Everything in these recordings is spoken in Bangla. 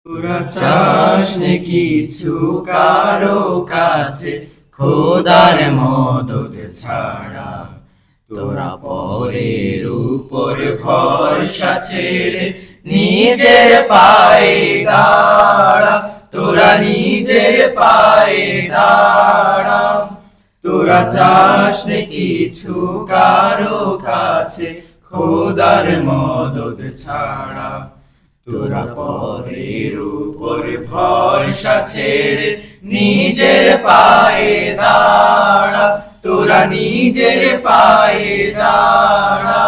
তোরা চাস নে কিছু কারো কাছে খোদার মদদ ছাড়া। তোরা পরের উপর ভরসা ছেড়ে নিজের পায়ে দাঁড়া। তোরা নিজের পায়ে দাঁড়া। তোরা চাস নে কিছু কারো কাছে খোদার মদদ ছাড়া। তোরা পরের উপর ভরসা ছেড়ে নিজের পায়ে দাঁড়া। তোরা নিজের পায়ে দাঁড়া।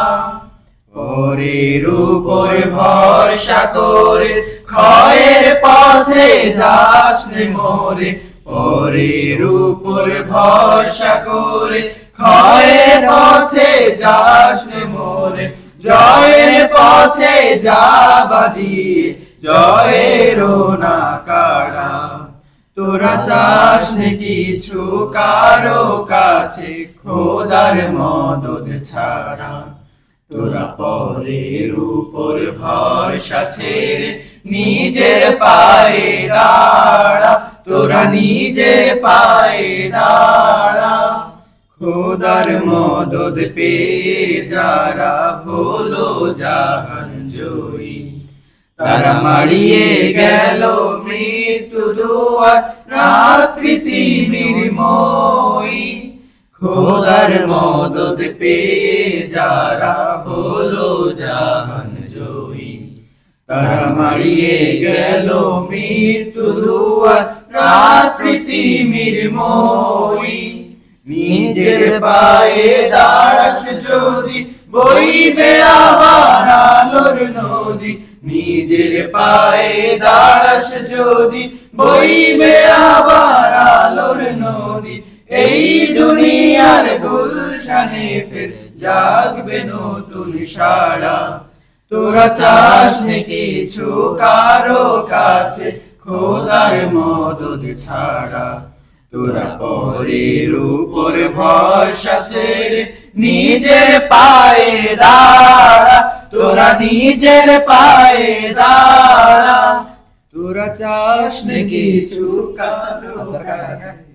পরের উপর ভরসা করে ক্ষয়ের পথে যাস নে মরে। পরের উপর ভরসা করে ক্ষয়ের পথে যাস নে মরে। জয়ের পথে যা বাজিয়ে জয়েরও না কাড়া। তোরা চাস নে কিছু কারো কাছে খোদার মদদ ছাড়া। তোরা পরের উপর ভরসা ছেড়ে নিজের পায়ে দাঁড়া। তোরা নিজের পায়ে দাঁড়া। খোদার মদদ পেয়ে যারা হলো জাহান জয়ী, তারা মারিয়ে গেল মৃত্যু দুয়ার রাত্রি তিমিরময়ী। খোদার মদদ পেয়ে যারা হলো জাহান জয়ী, তারা মারিয়ে গেল মৃত্যু দুয়ার রাত্রি তিমিরময়ী। নিজের পায়ে দাঁড়াস যদি বইবে আবার আলোর নদী। নিজের পায়ে দাঁড়াস যদি বইবে আবার আলোর নদী। এই দুনিয়ার গুলশানে ফের জাগবে নতুন সাড়া। তোরা চাস নে কিছু কারো কাছে খোদার মদদ ছাড়া। তোরা পরের উপর ভরসা ছেড়ে নিজের পায়ে দাঁড়া। তোরা নিজের পায়ে দাঁড়া। তোরা চাস নে কিছু কারো কাছে।